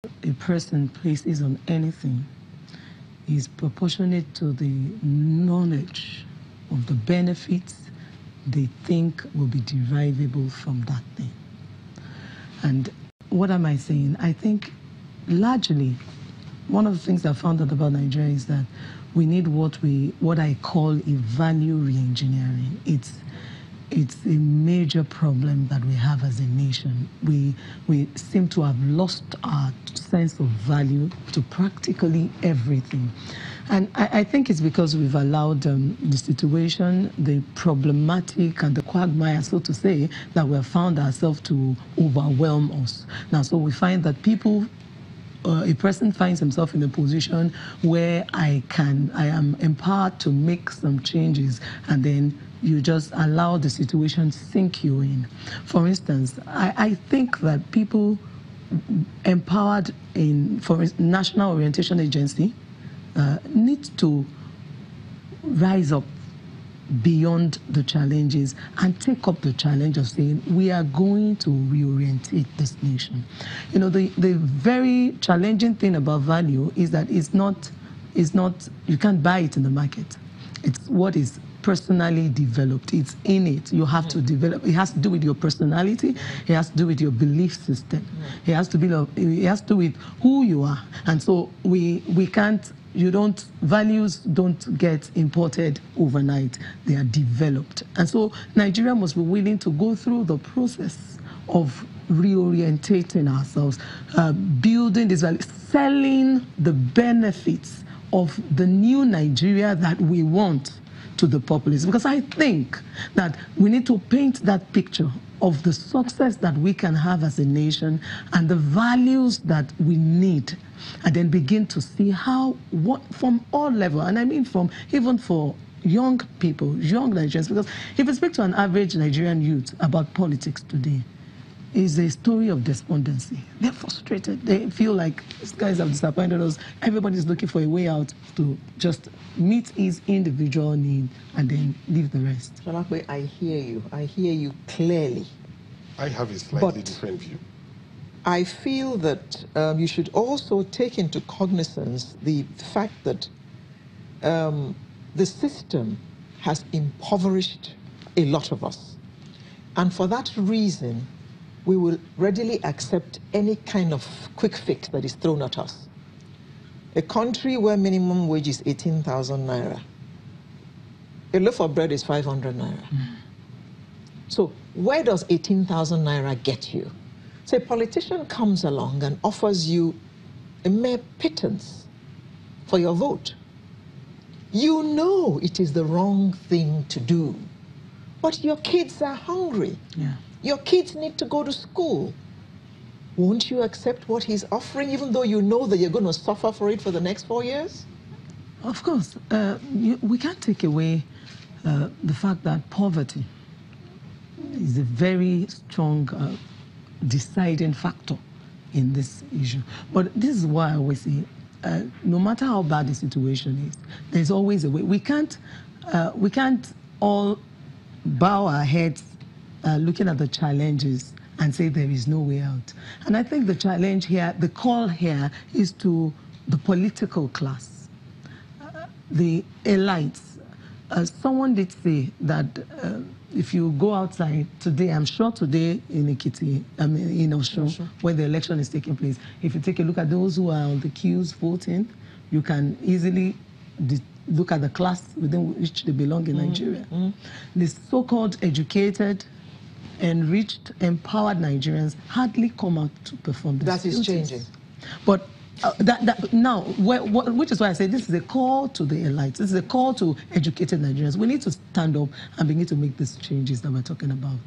a person places on anything is proportionate to the knowledge of the benefits they think will be derivable from that thing. And what am I saying? I think largely one of the things I found out about Nigeria is that we need what I call a value re-engineering. It's a major problem that we have as a nation. We seem to have lost our sense of value to practically everything. And I think it's because we've allowed the situation, the problematic and the quagmire, so to say, that we have found ourselves to overwhelm us. Now, so we find that a person finds himself in a position where I am empowered to make some changes, and then you just allow the situation sink you in. For instance, I think that people empowered for National Orientation Agency need to rise up beyond the challenges and take up the challenge of saying we are going to reorientate this nation. You know, the very challenging thing about value is that it's not you can't buy it in the market. It's what is personally developed. It's innate. You have to develop. It has to do with your personality. It has to do with your belief system. It has to do with who you are. And so we can't. Values don't get imported overnight. They are developed. And so Nigeria must be willing to go through the process of reorientating ourselves, building this value, selling the benefits of the new Nigeria that we want to the populace. Because I think that we need to paint that picture of the success that we can have as a nation and the values that we need, and then begin to see from all levels, and I mean even for young people, young Nigerians, because if you speak to an average Nigerian youth about politics today, it's a story of despondency. They're frustrated. They feel like these guys have disappointed us. Everybody's looking for a way out to just meet his individual need and then leave the rest. Shalakwe, I hear you. I hear you clearly. I have a slightly different view. I feel that you should also take into cognizance the fact that the system has impoverished a lot of us. And for that reason, we will readily accept any kind of quick fix that is thrown at us. A country where minimum wage is 18,000 naira, a loaf of bread is 500 naira. So where does 18,000 naira get you? So a politician comes along and offers you a mere pittance for your vote. You know it is the wrong thing to do, but your kids are hungry. Yeah. Your kids need to go to school. Won't you accept what he's offering, even though you know that you're going to suffer for it for the next 4 years? Of course. We can't take away the fact that poverty is a very strong deciding factor in this issue. But this is why I always say, no matter how bad the situation is, there's always a way. We can't all bow our heads looking at the challenges and say there is no way out. And I think the challenge here, the call here, is to the political class, the elites. Someone did say that if you go outside today, I'm sure today in Ekiti, in Osun, where the election is taking place, if you take a look at those who are on the queues voting, you can easily look at the class within which they belong in Nigeria. The so-called educated, enriched, empowered Nigerians hardly come out to perform this. That is changing. But now, which is why I say this is a call to the elites. This is a call to educated Nigerians. We need to stand up and begin to make these changes that we're talking about.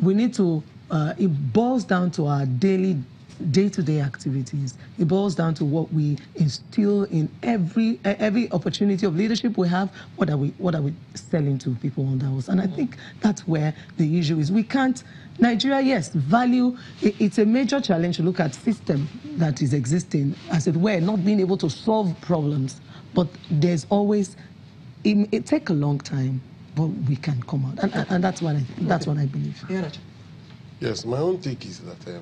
We need to, it boils down to our day-to-day activities. It boils down to what we instill in every opportunity of leadership we have. What are we selling to people under us? And I think that's where the issue is. We can't. Nigeria, yes, value. It's a major challenge to look at system that is existing, as it were, not being able to solve problems. But there's always. It takes a long time, but we can come out, and that's what I believe. Yes, my own take is that.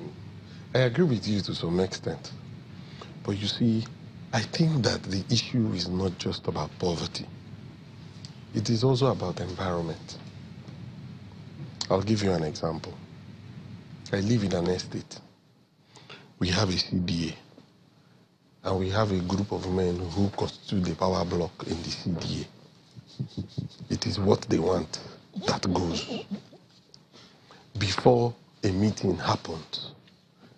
I agree with you to some extent. But you see, I think that the issue is not just about poverty. It is also about environment. I'll give you an example. I live in an estate. We have a CDA, and we have a group of men who constitute the power block in the CDA. It is what they want that goes. Before a meeting happens,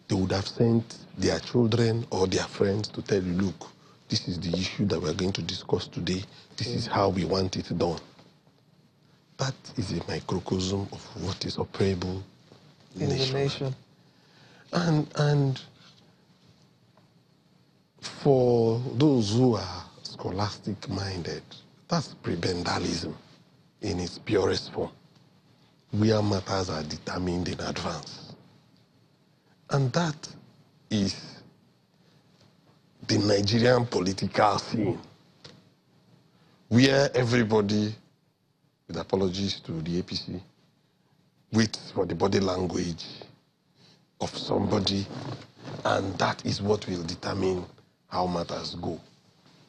they would have sent their children or their friends to tell you, look, this is the issue that we're going to discuss today. This is how we want it done. That is a microcosm of what is operable in the nation. And for those who are scholastic-minded, that's prebendalism in its purest form, where matters are determined in advance. And that is the Nigerian political scene, where everybody, with apologies to the APC, waits for the body language of somebody, and that is what will determine how matters go.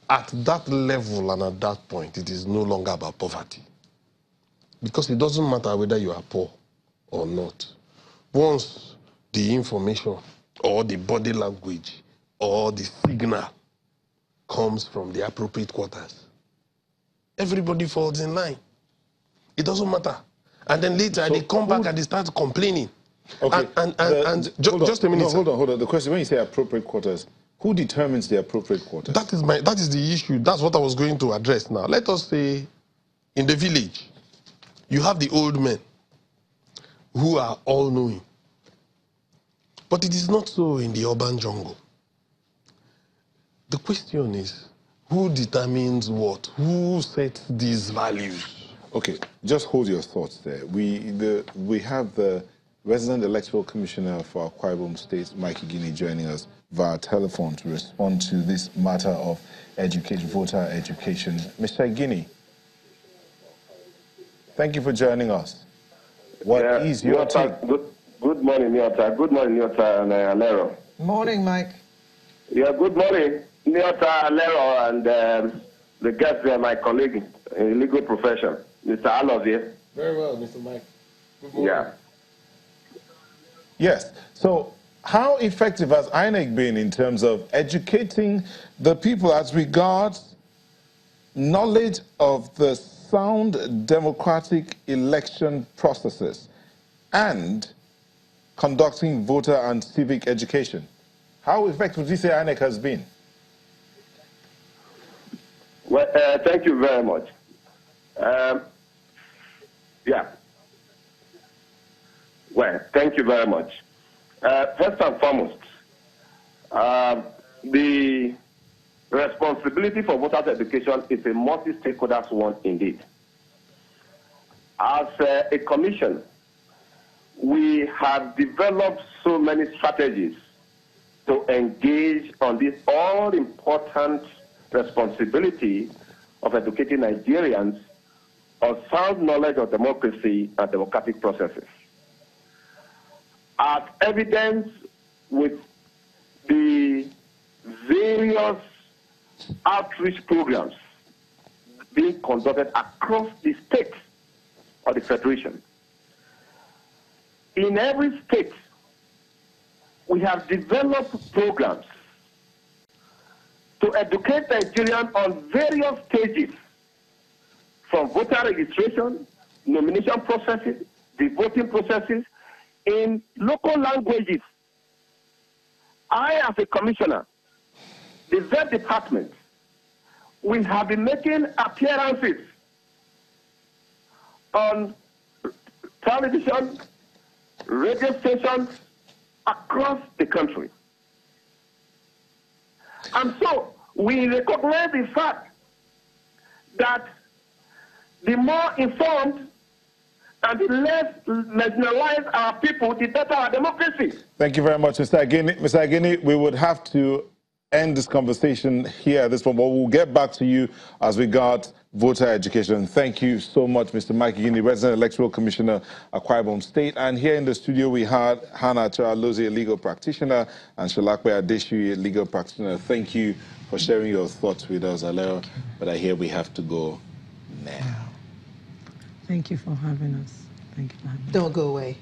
At that level and at that point, it is no longer about poverty. Because it doesn't matter whether you are poor or not. Once the information or the body language or the signal comes from the appropriate quarters, everybody falls in line. It doesn't matter. And then later they come back and they start complaining. Okay. Just a minute. No, hold on. The question, when you say appropriate quarters, who determines the appropriate quarters? That is the issue. That's what I was going to address now. Let us say in the village, you have the old men who are all-knowing. But it is not so in the urban jungle. The question is, who determines what? Who sets these values? Okay, just hold your thoughts there. We have the resident electoral commissioner for Akwa Ibom State, Mike Igini, joining us via telephone to respond to this matter of voter education. Mr. Igini, thank you for joining us. What is your take? Good morning, Nyota. Good morning, Nyota and Alero. Morning, Mike. Yeah, good morning, Nyota, Alero, and the guest there, my colleague in legal profession, Mr. Alozie. Very well, Mr. Mike. Good morning. Yeah. Yes. So how effective has INEC been in terms of educating the people as regards knowledge of the sound democratic election processes and conducting voter and civic education? How effective would you say INEC has been? Well, thank you very much. Yeah. Well, thank you very much. First and foremost, the responsibility for voters' education is a multi-stakeholders one indeed. As a commission, we have developed so many strategies to engage on this all-important responsibility of educating Nigerians on sound knowledge of democracy and democratic processes. As evidence with the various outreach programs being conducted across the states of the Federation. In every state, we have developed programs to educate Nigerians on various stages, from voter registration, nomination processes, the voting processes, in local languages. I, as a commissioner, the vet department, we have been making appearances on television, radio stations across the country. And so we recognize the fact that the more informed and the less marginalized our people, the better our democracy. Thank you very much, Mr. Agini. Mr. Agini, we would have to end this conversation here at this point, but we'll get back to you as regards voter education. Thank you so much, Mr. Mike Igini, Resident Electoral Commissioner, Akwa Ibom State. And here in the studio, we had Hannah Alozie, a legal practitioner, and Sholakwe Adesuyi, a legal practitioner. Thank you for sharing your thoughts with us, Aleo. But I hear we have to go now. Thank you for having us. Thank you for having us. Don't go away.